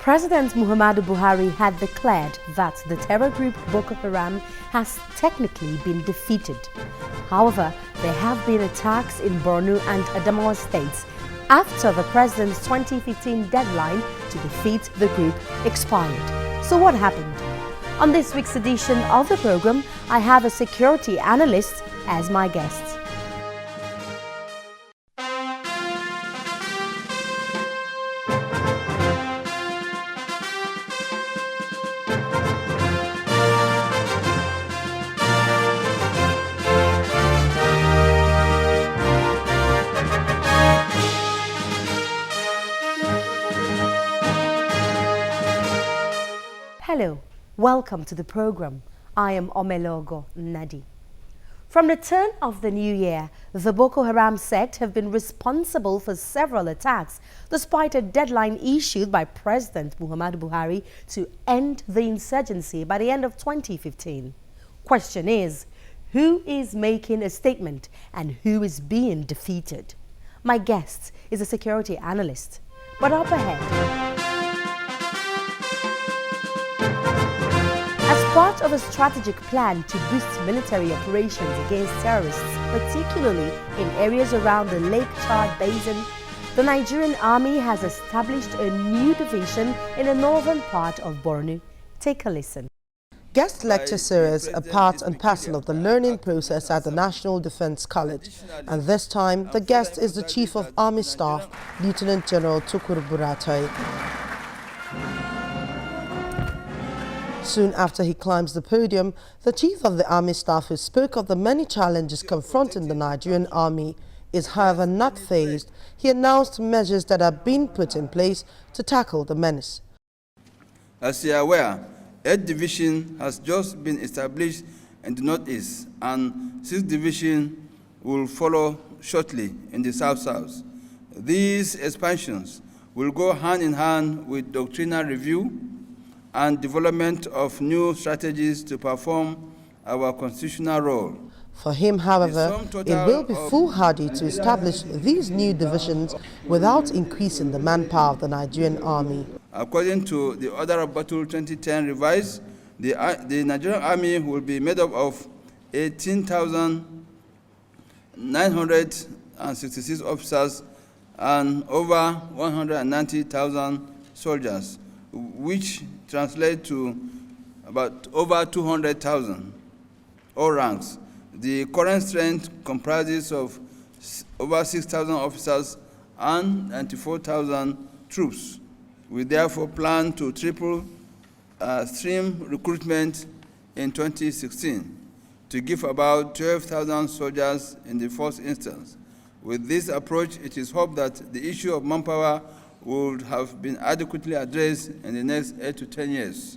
President Muhammadu Buhari had declared that the terror group Boko Haram has technically been defeated. However, there have been attacks in Borno and Adamawa states after the president's 2015 deadline to defeat the group expired. So what happened? On this week's edition of the program, I have a security analyst as my guest. Hello, welcome to the program. I am Omelogo Nadi. From the turn of the new year, the Boko Haram sect have been responsible for several attacks, despite a deadline issued by President Muhammadu Buhari to end the insurgency by the end of 2015. Question is, who is making a statement and who is being defeated? My guest is a security analyst. But up ahead, part of a strategic plan to boost military operations against terrorists, particularly in areas around the Lake Chad Basin, the Nigerian Army has established a new division in the northern part of Borno. Take a listen. Guest lecture series are part and parcel of the learning process at the National Defense College, and this time the guest is the Chief of Army Staff, Lieutenant General Tukur Buratai. Soon after he climbs the podium, the Chief of the Army Staff, who spoke of the many challenges confronting the Nigerian Army, is however not fazed. He announced measures that are being put in place to tackle the menace. As you are aware, 8th Division has just been established in the northeast, and 6th Division will follow shortly in the south-south. These expansions will go hand in hand with doctrinal review and development of new strategies to perform our constitutional role. For him, however, it will be foolhardy to establish these new divisions without increasing the manpower of the Nigerian Army. According to the Order of Battle 2010 revised, the Nigerian Army will be made up of 18,966 officers and over 190,000 soldiers, which translate to about over 200,000, all ranks. The current strength comprises of over 6,000 officers and 94,000 troops. We therefore plan to triple stream recruitment in 2016 to give about 12,000 soldiers in the first instance. With this approach, it is hoped that the issue of manpower would have been adequately addressed in the next 8 to 10 years.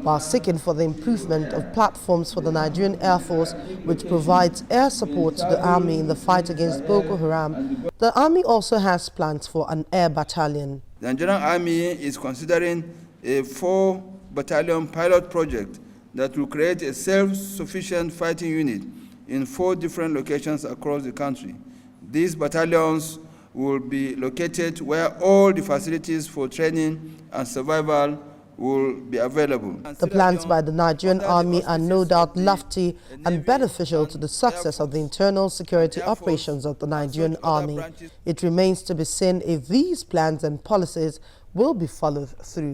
While seeking for the improvement of platforms for the Nigerian Air Force, which provides air support to the Army in the fight against Boko Haram, the Army also has plans for an air battalion. The Nigerian Army is considering a 4-battalion pilot project that will create a self-sufficient fighting unit in 4 different locations across the country. These battalions will be located where all the facilities for training and survival will be available. The plans by the Nigerian Army are no doubt lofty and beneficial to the success of the internal security operations of the Nigerian Army. It remains to be seen if these plans and policies will be followed through.